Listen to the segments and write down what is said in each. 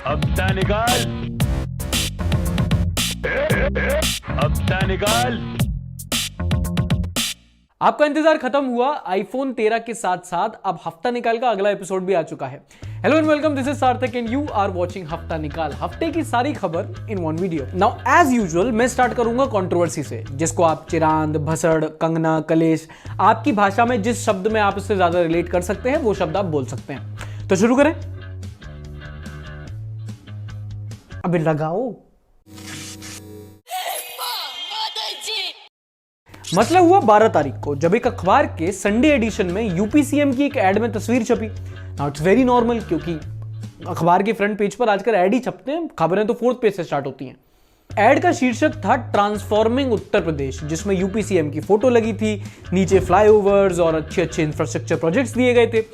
हफ्ता निकाल, हफ्ता निकाल। आपका इंतजार खत्म हुआ आईफोन 13 के साथ साथ अब हफ्ता निकाल का अगला एपिसोड भी आ चुका है। Hello and welcome, this is Sarthak and you are watching Hafta Nikaal, हफ्ते की सारी खबर in one video. Now as usual मैं स्टार्ट करूंगा कंट्रोवर्सी से, जिसको आप चिरांद, भसड़, कंगना, कलेश, आपकी भाषा में जिस शब्द में आप इससे ज्यादा रिलेट कर सकते हैं वो शब्द आप बोल सकते हैं। तो शुरू करें। अबे लगाओ। मसला हुआ 12 तारीख को, जब एक अखबार के संडे एडिशन में यूपी सीएम की एक एड में तस्वीर छपी। नाउ इट्स वेरी नॉर्मल, क्योंकि अखबार के फ्रंट पेज पर आजकल एड ही छपते हैं, खबरें तो फोर्थ पेज से स्टार्ट होती हैं। एड का शीर्षक था ट्रांसफॉर्मिंग उत्तर प्रदेश, जिसमें यूपी सीएम की फोटो लगी थी, नीचे फ्लाईओवर्स और अच्छे अच्छे इंफ्रास्ट्रक्चर प्रोजेक्ट्स दिए गए थे।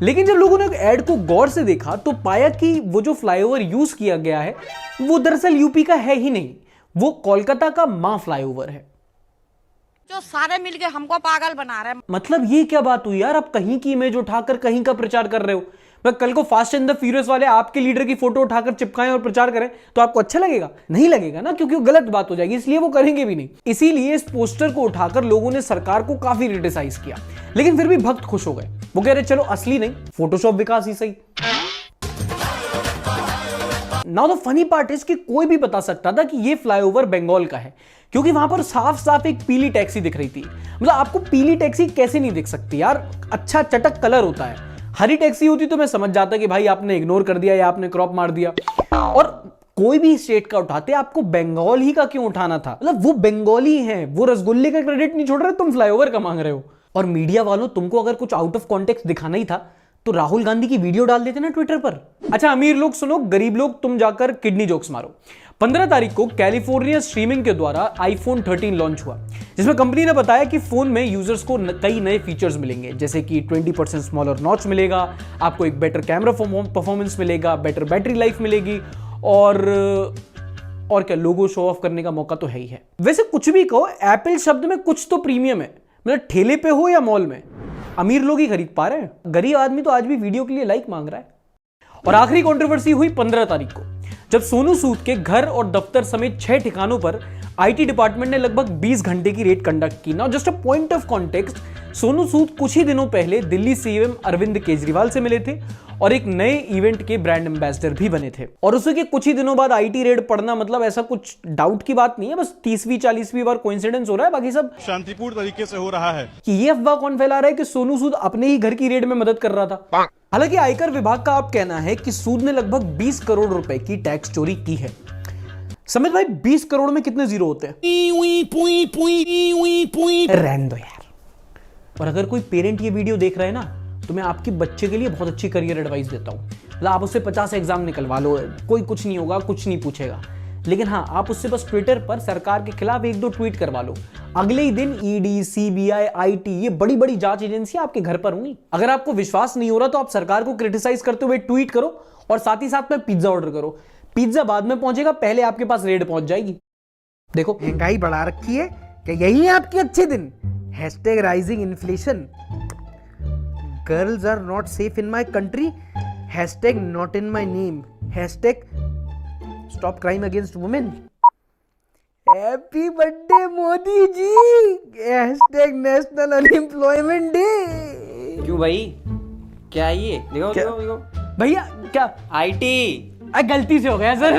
लेकिन जब लोगों ने एड को गौर से देखा तो पाया कि वो जो फ्लाईओवर यूज किया गया है वो दरअसल यूपी का है ही नहीं, वो कोलकाता का मां फ्लाईओवर है। जो सारे मिलके हमको पागल बना रहे हैं। मतलब ये क्या बात हुई यार, आप कहीं की इमेज उठाकर कहीं का प्रचार कर रहे हो। मैं कल को फास्ट एंड द फ्यूरियस वाले आपके लीडर की फोटो उठाकर चिपकाएं और प्रचार करें तो आपको अच्छा लगेगा? नहीं लगेगा ना, क्योंकि वो गलत बात हो जाएगी, इसलिए वो करेंगे भी नहीं। इसीलिए इस पोस्टर को उठाकर लोगों ने सरकार को काफी क्रिटिसाइज किया, लेकिन फिर भी भक्त खुश हो गए। वो कह रहे चलो असली नहीं, फोटोशॉप विकास ही सही। Now the funny part is कि कोई भी बता सकता था कि ये फ्लाईओवर बंगाल का है, क्योंकि वहां पर साफ साफ एक पीली टैक्सी दिख रही थी। मतलब आपको पीली टैक्सी कैसे नहीं दिख सकती यार, अच्छा चटक कलर होता है। हरी टैक्सी होती तो मैं समझ जाता कि भाई आपने इग्नोर कर दिया या आपने क्रॉप मार दिया। और कोई भी स्टेट का उठाते, आपको बंगाल ही का क्यों उठाना था? मतलब वो बंगाली हैं, वो रसगुल्ले का क्रेडिट नहीं छोड़ रहे, तुम फ्लाईओवर का मांग रहे हो। और मीडिया वालों, तुमको अगर कुछ आउट ऑफ कॉन्टेक्स्ट दिखाना ही था तो राहुल गांधी की वीडियो डाल देते ना ट्विटर पर। अच्छा अमीर लोग सुनो, गरीब लोग तुम जाकर किडनी जोक्स मारो। 15 तारीख को कैलिफोर्निया स्ट्रीमिंग के द्वारा आईफोन 13 लॉन्च हुआ, जिसमें कंपनी ने बताया कि फोन में यूजर्स को कई नए फीचर्स मिलेंगे, जैसे कि 20% स्मॉलर नॉच मिलेगा, आपको एक बेटर कैमरा परफॉर्मेंस मिलेगा, बेटर बैटरी लाइफ मिलेगी, और क्या, लोगो शो ऑफ करने का मौका तो है ही है। वैसे कुछ भी कहो, एप्पल शब्द में कुछ तो प्रीमियम है। मतलब ठेले पे हो या मॉल में, अमीर लोग ही खरीद पा रहे हैं, गरीब आदमी तो आज भी वीडियो के लिए लाइक मांग रहा है। और आखिरी कंट्रोवर्सी हुई 15 तारीख को, जब सोनू सूद के घर और दफ्तर समेत 6 ठिकानों पर आईटी डिपार्टमेंट ने लगभग 20 घंटे की रेड कंडक्ट की। Now just a point of context, Sonu Sood कुछ ही दिनों पहले दिल्ली सीएम अरविंद केजरीवाल से मिले थे और एक नए इवेंट के ब्रांड एम्बेसडर भी बने थे। और उसके कुछ ही दिनों बाद आईटी रेड पड़ना, मतलब ऐसा कुछ डाउट की बात नहीं है, बस 30वीं 40वीं बार कोइंसिडेंस हो रहा है, बाकी सब शांतिपूर्ण तरीके से हो रहा है। कि ये अफवाह कौन फैला रहा है कि सोनू सूद अपने ही घर की रेड में मदद कर रहा था। हालांकि आयकर विभाग का आप कहना है कि सूद ने लगभग 20 करोड़ रुपए की टैक्स चोरी की है। समझ भाई, 20 करोड़ में कितने जीरो होते हैं? रहने दो यार। और अगर कोई पेरेंट ये वीडियो देख रहा है ना, तो मैं आपके बच्चे के लिए बहुत अच्छी करियर एडवाइस देता हूं। मतलब आप उससे 50 एग्जाम निकलवा लो, कोई कुछ नहीं होगा, कुछ नहीं पूछेगा। लेकिन हाँ, आप उससे बस ट्विटर पर सरकार के खिलाफ 1-2 ट्वीट करवा लो, अगले ही दिन ईडी, सीबीआई, आईटी, ये बड़ी बड़ी जांच एजेंसियां आपके घर पर होंगी। अगर आपको विश्वास नहीं हो रहा तो आप सरकार को क्रिटिसाइज करते हुए ट्वीट करो और साथ ही साथ में पिज्जा ऑर्डर करो। पिज्जा बाद में पहुंचेगा, पहले आपके पास रेड पहुंच जाएगी। देखो महंगाई बढ़ा रखी है, क्या यही है आपके अच्छे दिन? Hashtag rising inflation, girls are not safe in my country, hashtag not in my name, hashtag stop crime against women, happy birthday Modi ji, hashtag national unemployment day. क्यों भाई, क्या ये देखो देखो देखो भैया, क्या आईटी गलती से हो गया सर।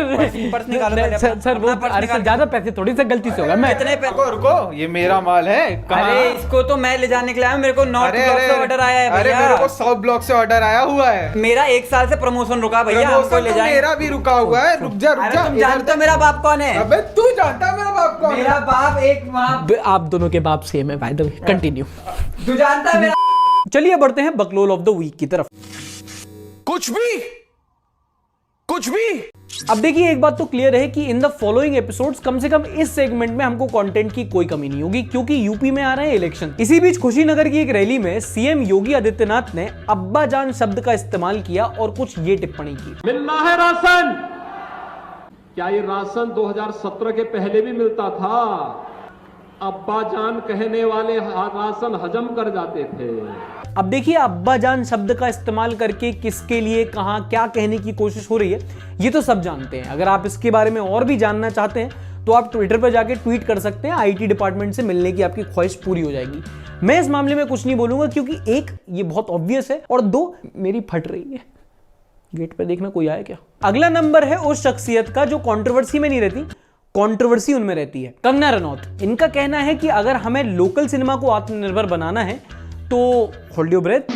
पर्स निकालो पहले सर, सर वो अपना पर्स अरे सर, ज्यादा पैसे थोड़ी सा गलती से हो गया। मैं कितने रुको रुको, ये मेरा माल है। अरे इसको तो मैं ले जाने के लिए आया, मेरे को नॉर्थ ब्लॉक से ऑर्डर आया है अरे भैया। मेरे को साउथ ब्लॉक से ऑर्डर आया हुआ है। मेरा 1 साल से प्रमोशन रुका भैया, हमको ले जाए। मेरा भी रुका हुआ है, रुक जा रुक अरे जा। तुम जानते हो मेरा बाप कौन है? अबे तू जानता है मेरा बाप कौन है? मेरा बाप एक वहाँ, आप दोनों के बाप सेम है, बाय द वे। कंटिन्यू। तू जानता है मेरा। चलिए बढ़ते हैं बकलोल ऑफ द वीक की तरफ। कुछ भी अब देखिए, एक बात तो क्लियर है कि इन द फॉलोइंग एपिसोड्स कम से कम इस सेगमेंट में हमको कंटेंट की कोई कमी नहीं होगी, क्योंकि यूपी में आ रहे हैं इलेक्शन। इसी बीच खुशीनगर की एक रैली में सीएम योगी आदित्यनाथ ने अब्बा जान शब्द का इस्तेमाल किया और कुछ ये टिप्पणी की। मिलना है राशन, क्या ये राशन 2017 के पहले भी मिलता था? अब्बा जान कहने वाले राशन हजम कर जाते थे। अब देखिए अब्बा जान शब्द का इस्तेमाल करके किसके लिए कहां क्या कहने की कोशिश हो रही है ये तो सब जानते हैं। अगर आप इसके बारे में और भी जानना चाहते हैं तो आप ट्विटर पर जाके ट्वीट कर सकते हैं। आईटी डिपार्टमेंट से मिलने की आपकी ख्वाहिश पूरी हो जाएगी। मैं इस मामले में कुछ नहीं बोलूंगा क्योंकि एक ये बहुत ऑब्वियस है और दो मेरी फट रही है। गेट पे देखना कोई आया क्या। अगला नंबर है उस शख्सियत का जो कंट्रोवर्सी में नहीं रहती, कंट्रोवर्सी उनमें रहती है। कंगना रनौत। इनका कहना है कि अगर हमें लोकल सिनेमा को आत्मनिर्भर बनाना है तो होल्ड योर ब्रेथ,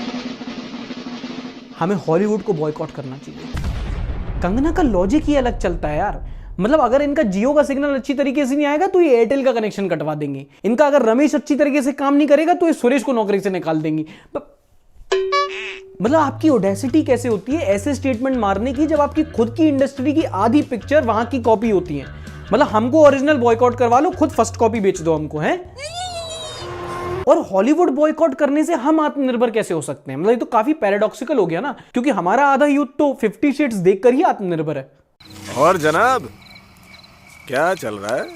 हमें हॉलीवुड को बॉयकॉट करना चाहिए। कंगना का लॉजिक ही अलग चलता है यार। मतलब अगर इनका जियो का सिग्नल अच्छी तरीके से नहीं आएगा तो ये एयरटेल का कनेक्शन कटवा देंगे। इनका अगर रमेश अच्छी तरीके से काम नहीं करेगा तो ये सुरेश को नौकरी से निकाल देंगी। मतलब आपकी ओडेसिटी कैसे होती है ऐसे स्टेटमेंट मारने की जब आपकी खुद की इंडस्ट्री की आधी पिक्चर वहां की कॉपी होती है। मतलब हमको ओरिजिनल बॉयकॉट करवा लो, खुद फर्स्ट कॉपी बेच दो हमको, हैं? और हॉलीवुड बॉयकॉट करने से हम आत्मनिर्भर कैसे हो सकते हैं? मतलब ये तो काफी पैराडॉक्सिकल हो गया ना, क्योंकि हमारा आधा यूथ तो 50 शेड्स देखकर ही आत्मनिर्भर है। और जनाब क्या चल रहा है?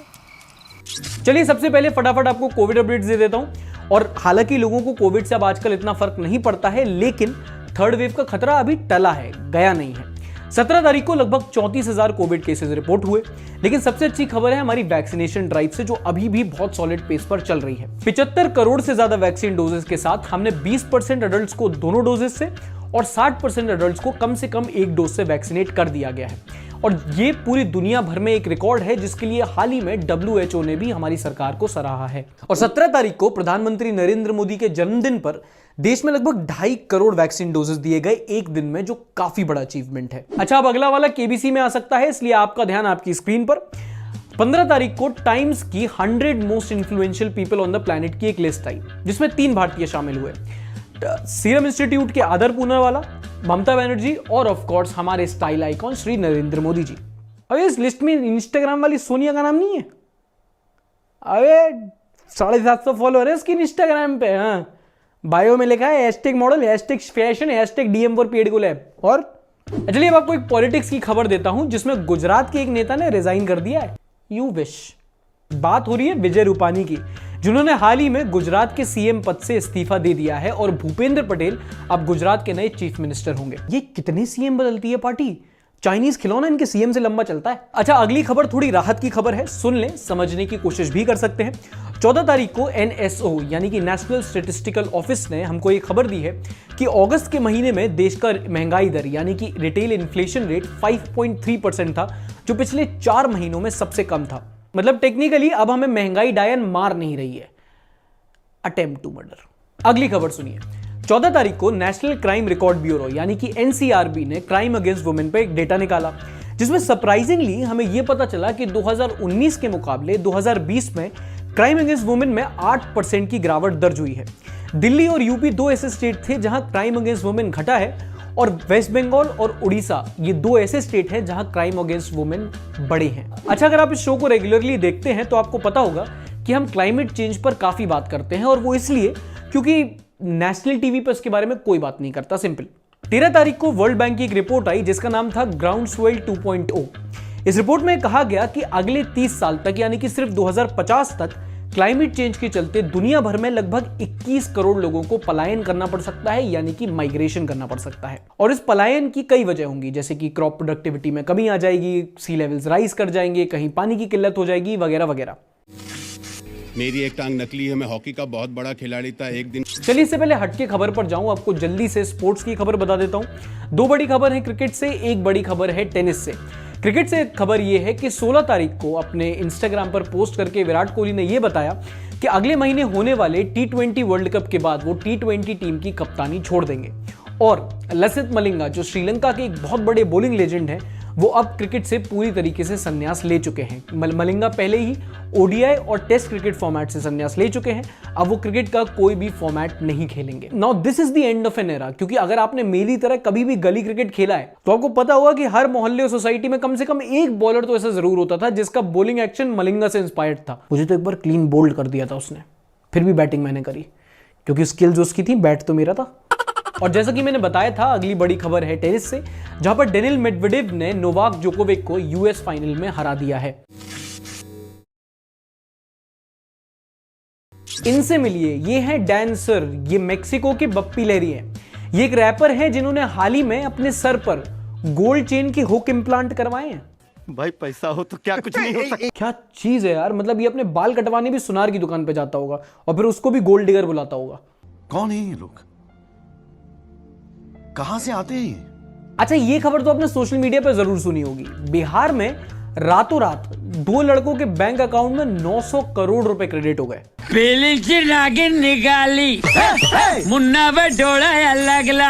चलिए सबसे पहले फटाफट आपको कोविड अपडेट्स दे देता हूं। और हालांकि लोगों को कोविड से अब आजकल इतना फर्क नहीं पड़ता है, लेकिन थर्ड वेव का खतरा अभी टला है, गया नहीं है। 17 तारीख को लगभग 34,000 कोविड केसेस रिपोर्ट हुए। लेकिन सबसे अच्छी खबर है हमारी वैक्सीनेशन ड्राइव से, जो अभी भी बहुत सॉलिड पेस पर चल रही है। 75 करोड़ से ज्यादा वैक्सीन डोजेस के साथ हमने 20% अडल्ट्स को दोनों डोजेस से और 60% अडल्ट्स को कम से कम एक डोज से वैक्सीनेट कर दिया गया है। और ये पूरी दुनिया भर में एक रिकॉर्ड है जिसके लिए हाल ही में WHO ने भी हमारी सरकार को सराहा है। और 17 तारीख को प्रधानमंत्री नरेंद्र मोदी के जन्मदिन पर देश में लगभग 2.5 करोड़ वैक्सीन डोजेस दिए गए एक दिन में, जो काफी बड़ा अचीवमेंट है। अच्छा, अब अगला वाला केबीसी में आ सकता है, इसलिए आपका ध्यान आपकी स्क्रीन पर। 15 तारीख को टाइम्स की 100 most influential people on the planet की एक लिस्ट आई, जिसमें 3 भारतीय शामिल हुए। सीरम इंस्टीट्यूट के आदर पूनावाला, ममता बनर्जी और ऑफ कोर्स हमारे स्टाइल आइकॉन श्री नरेंद्र मोदी जी। अबे इस लिस्ट में इंस्टाग्राम वाली सोनिया का नाम नहीं है? अबे 750 फॉलोअर है उसकी इंस्टाग्राम पे। हाँ, बायो में लिखा है #model, #fashion, #DM for paid lab. और चलिए अब आपको एक पॉलिटिक्स की खबर देता हूं जिसमें गुजरात के एक नेता ने रिजाइन कर दिया है। You wish. बात हो रही है विजय रूपानी की, जिन्होंने हाल ही में गुजरात के सीएम पद से इस्तीफा दे दिया है और भूपेंद्र पटेल अब गुजरात के नए चीफ मिनिस्टर होंगे। ये कितने सीएम बदलती है पार्टी? चाइनीज खिलौना इनके सीएम से लंबा चलता है। अच्छा, अगली खबर थोड़ी राहत की खबर है, सुन लें, समझने की कोशिश भी कर सकते हैं। 14 तारीख को NSO यानी कि नेशनल स्टैटिस्टिकल ऑफिस ने हमको ये खबर दी है कि अगस्त के महीने में देश का महंगाई दर यानी कि रिटेल इन्फ्लेशन रेट 5.3% था, जो पिछले 4 महीनों में सबसे कम था। मतलब टेक्निकली अब हमें महंगाई डायन मार नहीं रही है, अटेम्प्ट टू मर्डर। अगली खबर सुनिए। 14 तारीख को नेशनल क्राइम रिकॉर्ड ब्यूरो यानी कि NCRB ने क्राइम अगेंस्ट वुमेन पर एक डेटा निकाला, जिसमें सरप्राइजिंगली हमें यह पता चला कि 2019 के मुकाबले 2020 में क्राइम अगेंस्ट वुमेन में 8% की गिरावट दर्ज हुई है। दिल्ली और यूपी 2 ऐसे स्टेट थे जहां क्राइम अगेंस्ट वुमेन घटा है, और वेस्ट बंगाल और उड़ीसा ये 2 ऐसे स्टेट हैं जहां क्राइम अगेंस्ट वुमेन बढ़े हैं। अच्छा, अगर आप इस शो को रेगुलरली देखते हैं तो आपको पता होगा कि हम क्लाइमेट चेंज पर काफी बात करते हैं, और वो इसलिए क्योंकि नेशनल टीवी पर इसके बारे में कोई बात नहीं करता। सिंपल। 13 तारीख को वर्ल्ड बैंक की एक रिपोर्ट आई जिसका नाम था ग्राउंड स्वेल 2.0। इस रिपोर्ट में कहा गया कि अगले 30 साल तक यानी कि सिर्फ 2050 तक क्लाइमेट चेंज के चलते दुनिया भर में लगभग 21 करोड़ लोगों को पलायन करना पड़ सकता है, यानी कि माइग्रेशन करना पड़ सकता है। और इस पलायन की कई वजह होंगी, जैसे कि क्रॉप प्रोडक्टिविटी में कमी आ जाएगी, सी लेवल्स राइज कर जाएंगे, कहीं पानी की किल्लत हो जाएगी, वगैरह वगैरह। मेरी एक टांग नकली है, मैं हॉकी का बहुत बड़ा खिलाड़ी था एक दिन। चलिए इससे पहले हटके खबर पर जाऊं, आपको जल्दी से स्पोर्ट्स की खबर बता देता हूं। 2 बड़ी खबर है क्रिकेट से, एक बड़ी खबर है टेनिस से। क्रिकेट से खबर यह है कि 16 तारीख को अपने इंस्टाग्राम पर पोस्ट करके विराट कोहली ने यह बताया कि अगले महीने होने वाले T20 वर्ल्ड कप के बाद वो T20 टीम की कप्तानी छोड़ देंगे। और लसित मलिंगा, जो श्रीलंका के एक बहुत बड़े बॉलिंग लेजेंड हैं, वो अब क्रिकेट से पूरी तरीके से संन्यास ले चुके हैं। मलिंगा पहले ही ODI और टेस्ट क्रिकेट फॉर्मेट से संन्यास ले चुके हैं, अब वो क्रिकेट का कोई भी फॉर्मेट नहीं खेलेंगे। Now this is the end of an era, क्योंकि अगर आपने मेरी तरह कभी भी गली क्रिकेट खेला है तो आपको पता होगा कि हर मोहल्ले और सोसाइटी में कम से कम एक बॉलर तो ऐसा जरूर होता था जिसका बॉलिंग एक्शन मलिंगा से इंस्पायर्ड था। मुझे तो एक बार क्लीन बोल्ड कर दिया था उसने, फिर भी बैटिंग मैंने करी, क्योंकि स्किल जो उसकी थी, बैट तो मेरा था। और जैसा कि मैंने बताया था, अगली बड़ी खबर है टेनिस से, जहां पर डेनिल मेडवेडेव ने नोवाक जोकोविक को US फाइनल में हरा दिया है। इनसे मिलिए, ये है डांसर, ये मेक्सिको के बप्पी लहरी हैं। ये एक रैपर है जिन्होंने हाल ही में अपने सर पर गोल्ड चेन के हुक इम्प्लांट करवाए हैं। भाई पैसा हो तो क्या कुछ नहीं हो सकता। क्या चीज है यार, मतलब ये अपने बाल कटवाने भी सुनार की दुकान पे जाता होगा और फिर उसको भी गोल्ड डिगर बुलाता होगा। कौन है ये लोग, कहां से आते हैं? अच्छा, ये खबर तो आपने सोशल मीडिया पर जरूर सुनी होगी। बिहार में रातों रात 2 लड़कों के बैंक अकाउंट में 900 करोड़ रुपए क्रेडिट हो गए। निकाली मुन्ना पे डोला लगला।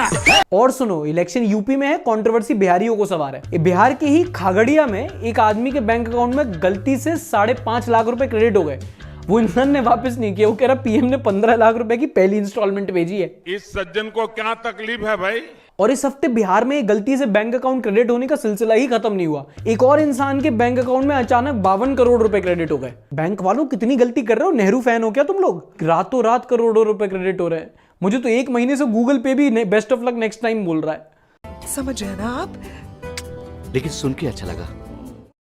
और सुनो, इलेक्शन यूपी में है, कंट्रोवर्सी बिहारियों को सवार है। बिहार के ही खागड़िया में एक आदमी के बैंक अकाउंट में गलती से 5.5 लाख रुपए क्रेडिट हो गए। वो इंसान ने वापस नहीं किया। वो कह रहा पीएम ने 15 लाख रुपए की पहली इंस्टॉलमेंट भेजी है। इस सज्जन को क्या तकलीफ है भाई? और इस हफ्ते बिहार में गलती से बैंक अकाउंट क्रेडिट होने का सिलसिला ही खत्म नहीं हुआ। एक और इंसान के बैंक अकाउंट में अचानक 52 करोड़ रुपए क्रेडिट हो गए। बैंक वालों कितनी गलती कर रहे हो, नेहरू फैन हो क्या तुम लोग? रातों रात करोड़ों रुपए क्रेडिट हो रहे हैं। मुझे तो 1 महीने से गूगल पे भी best of luck next time बोल रहा है। समझ रहे ना आप? लेकिन सुन के अच्छा लगा।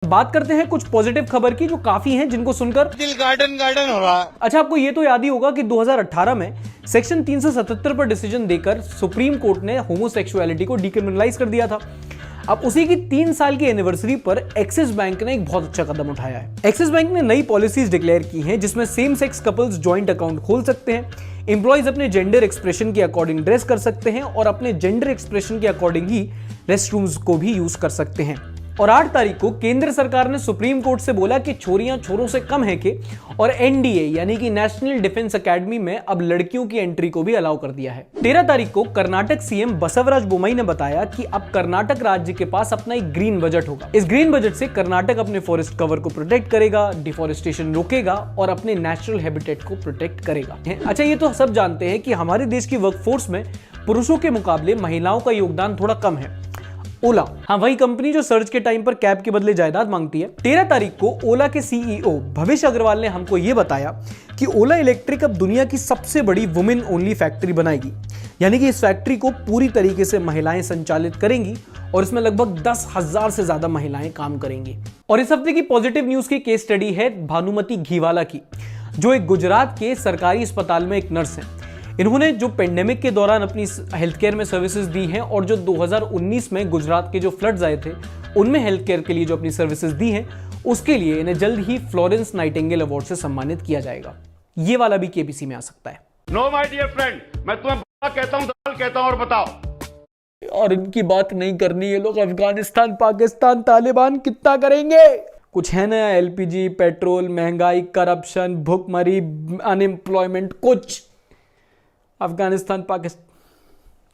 बात करते हैं कुछ पॉजिटिव खबर की, जो काफी हैं, जिनको सुनकर दिल गार्डन गार्डन हो रहा है। अच्छा, आपको ये तो याद ही होगा कि 2018 में सेक्शन 377 पर डिसीजन देकर सुप्रीम कोर्ट ने होमोसेक्सुअलिटी को डिक्रिमिनलाइज कर दिया था। अब उसी की 3 साल की एनिवर्सरी पर एक्सिस बैंक ने एक बहुत अच्छा कदम उठाया है। एक्सिस बैंक ने नई पॉलिसीज डिक्लेयर की हैं, जिसमें same sex couples joint account खोल सकते हैं, एम्प्लॉइज अपने जेंडर एक्सप्रेशन के अकॉर्डिंग ड्रेस कर सकते हैं और अपने जेंडर एक्सप्रेशन के अकॉर्डिंग ही रेस्टरूम्स को भी यूज कर सकते हैं। और 8 तारीख को केंद्र सरकार ने सुप्रीम कोर्ट से बोला कि छोरियां छोरों से कम है के, और एनडीए यानी कि नेशनल डिफेंस एकेडमी में अब लड़कियों की एंट्री को भी अलाउ कर दिया है। 13 तारीख को कर्नाटक सीएम बसवराज बोम्मई ने बताया कि अब कर्नाटक राज्य के पास अपना एक ग्रीन बजट होगा। इस ग्रीन बजट से कर्नाटक अपने फॉरेस्ट कवर को प्रोटेक्ट करेगा, डिफॉरेस्टेशन रोकेगा और अपने नेचुरल हैबिटेट को प्रोटेक्ट करेगा। अच्छा, ये तो सब जानते हैं कि हमारे देश की वर्कफोर्स में पुरुषों के मुकाबले महिलाओं का योगदान थोड़ा कम है। ओला, हाँ वही कंपनी जो सर्च के टाइम पर कैब के बदले जायदाद मांगती है। 13 तारीख को ओला के सीईओ भविष्य अग्रवाल ने हमको यह बताया कि ओला इलेक्ट्रिक अब दुनिया की सबसे बड़ी वुमेन ओनली फैक्ट्री बनाएगी। यानी कि इस फैक्ट्री को पूरी तरीके से महिलाएं संचालित करेंगी और इसमें लगभग 10,000 से ज्यादा महिलाएं काम करेंगी। और इस हफ्ते की पॉजिटिव न्यूज की केस स्टडी है भानुमति घीवाला की, जो एक गुजरात के सरकारी अस्पताल में एक नर्स है। इन्होंने जो पेंडेमिक के दौरान अपनी हेल्थ केयर में सर्विसेज दी हैं और जो 2019 में गुजरात के जो फ्लड्स आए थे उनमें हेल्थ केयर के लिए जो अपनी सर्विसेज दी हैं, उसके लिए इन्हें जल्द ही फ्लोरेंस नाइटिंगेल अवार्ड से सम्मानित किया जाएगा। ये वाला भी केबीसी में आ सकता है। नो माय डियर फ्रेंड, मैं तुम्हें कहता हूं, दलाल कहता हूं, और बताओ। और इनकी बात नहीं करनी है लोग। अफगानिस्तान, पाकिस्तान, तालिबान कितना करेंगे? कुछ है नया? एलपीजी, पेट्रोल, महंगाई, करप्शन, भुखमरी, अनएम्प्लॉयमेंट, कुछ? अफगानिस्तान, पाकिस्तान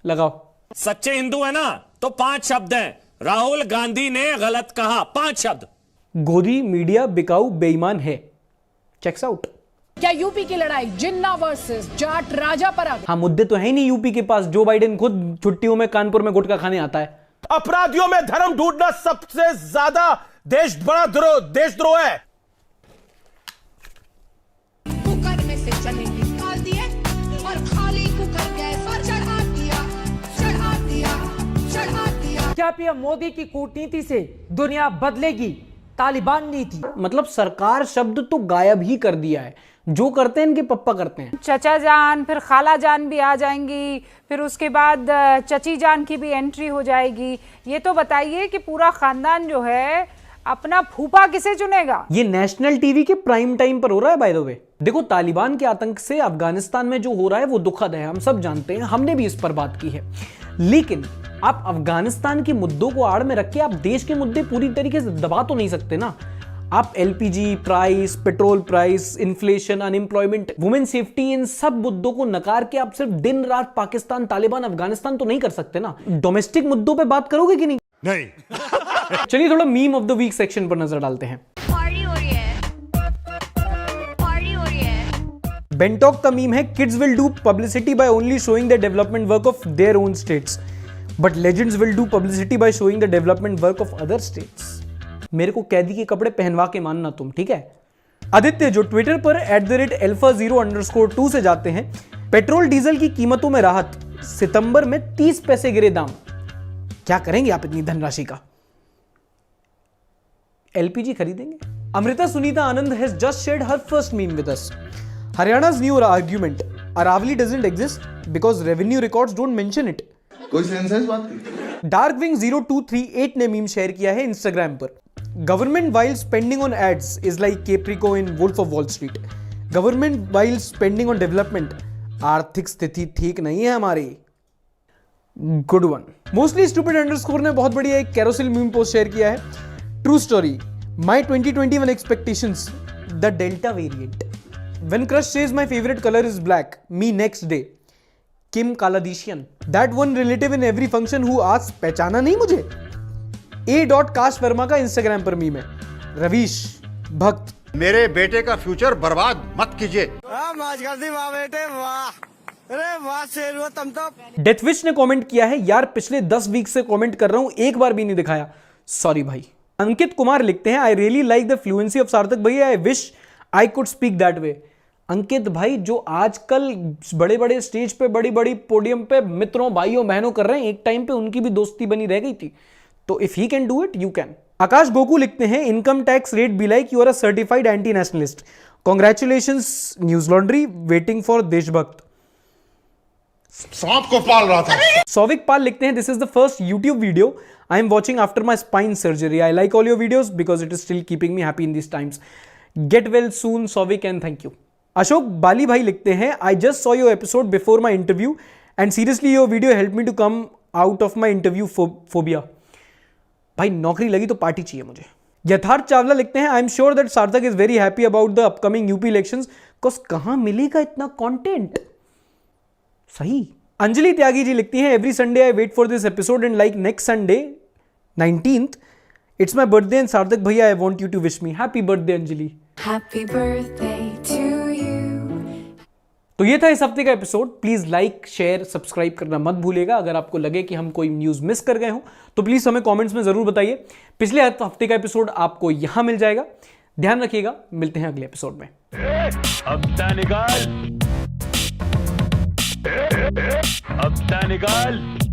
लगाओ। सच्चे हिंदू है ना तो 5 शब्द हैं। राहुल गांधी ने गलत कहा, 5 शब्द। गोदी मीडिया बिकाऊ बेईमान है। Checks out. क्या यूपी की लड़ाई जिन्ना वर्सेस जाट राजा पर? हाँ, मुद्दे तो है नहीं यूपी के पास। जो बाइडेन खुद छुट्टियों में कानपुर में गुटखा खाने आता है। अपराधियों में धर्म ढूंढना सबसे ज्यादा देशद्रोह है। कुकर में से चने निकाल दिए और खाली कुकर गैस पर चढ़ा दिया। क्या पीएम मोदी की कूटनीति से दुनिया बदलेगी? तालिबान नीति, मतलब सरकार शब्द तो गायब ही कर दिया है। जो करते हैं इनके पप्पा करते हैं। चचा जान, फिर खाला जान भी आ जाएंगी, फिर उसके बाद चची जान की भी एंट्री हो जाएगी। ये तो बताइए कि पूरा खानदान जो है अपना फूफा किसे चुनेगा? ये नेशनल टीवी के प्राइम टाइम पर हो रहा है बाय द वे। देखो, तालिबान के आतंक से अफगानिस्तान में जो हो रहा है वो दुखद है, हम सब जानते हैं, हमने भी इस पर बात की है। लेकिन आप अफगानिस्तान के मुद्दों को आड़ में रख के आप देश के मुद्दे पूरी तरीके से दबा तो नहीं सकते ना। आप LPG price, petrol price, inflation, unemployment, women safety, इन सब मुद्दों को नकार के आप सिर्फ दिन रात पाकिस्तान, तालिबान, अफगानिस्तान तो नहीं कर सकते ना। डोमेस्टिक मुद्दों पे बात करोगे कि नहीं? नहीं। चलिए थोड़ा meme of the week section पर नजर डालते हैं। बेंटॉक का मीम है, kids will do publicity by only showing the development work of their own states, but legends will do publicity by showing the development work of other states. मेरे को कैदी के कपड़े पहनवा के मानना तुम, ठीक है? आदित्य, जो ट्विटर पर @alpha0_2 से जाते हैं, पेट्रोल डीजल की कीमतों में राहत, सितंबर में 30 पैसे गिरे दाम। क्या करेंगे आप इतनी धनराशि का? एलपीजी खरीदेंगे? Amrita Sunita Anand has just shared her first meme with us. Haryana's new argument, Aravali doesn't exist because revenue records don't mention it. कोई सेंस है इस बात की? Darkwing 0238 ने मीम शेयर किया है इंस्टाग्राम पर. Government while spending on ads is like Caprico in Wolf of Wall Street. Government while spending on development, आर्थिक स्थिति ठीक नहीं है हमारी. Good one. Mostly stupid underscore ने बहुत बढ़िया एक कैरोसेल मीम पोस्ट शेयर किया है. True story, my 2021 expectations, the delta variant. When crush says my favourite colour is black, me next day Kim Kardashian. That one relative in every function who asks, पहचाना नहीं मुझे. ए. काश वर्मा का Instagram पर meme है. रवीश भक्त, मेरे बेटे का फ्यूचर बर्बाद मत कीजिए. डेथविश ने कमेंट किया है, यार पिछले 10 वीक से कमेंट कर रहा हूं, एक बार भी नहीं दिखाया, सॉरी भाई. अंकित कुमार लिखते हैं, I really like the fluency of Sarthak भैया, I wish I could speak that way. Ankit भाई जो आजकल बड़े बड़े स्टेज पे, बड़ी बड़ी पोडियम पे मित्रों भाइयों बहनों कर रहे हैं, एक टाइम पे उनकी भी दोस्ती बनी रह गई थी, तो if he can do it you can. Aakash Goku लिखते हैं, income tax rate be like you are a certified anti nationalist, congratulations Newslaundry, waiting for देशभक्त. सांप को पाल रहा था. सौविक पाल लिखते हैं, this is the first YouTube video I am watching after my spine surgery, I like all your videos because it is still keeping me happy in this times. Get well soon Souvik and thank you. Ashok Bali भाई लिखते हैं, I just saw your episode before my interview and seriously your video help me to come out of my interview phobia. भाई नौकरी लगी तो party चाहिए मुझे. यथार्थ चावला लिखते हैं, आई एम श्योर दैट सार्थक is very happy about the upcoming UP elections because कहां मिलेगा इतना कंटेंट. सही. अंजलि त्यागी जी लिखती हैं, every Sunday I wait for this episode and like next Sunday 19th it's my birthday and Sarthak भैया I want you to wish me happy birthday Anjali. Happy birthday to you. तो ये था इस हफ्ते का episode. Please like share subscribe करना मत भूलिएगा. अगर आपको लगे कि हम कोई न्यूज मिस कर गए हो तो प्लीज हमें कमेंट्स में जरूर बताइए. पिछले हफ्ते का एपिसोड आपको यहां मिल जाएगा. ध्यान रखिएगा, मिलते हैं अगले एपिसोड में. अब निकाल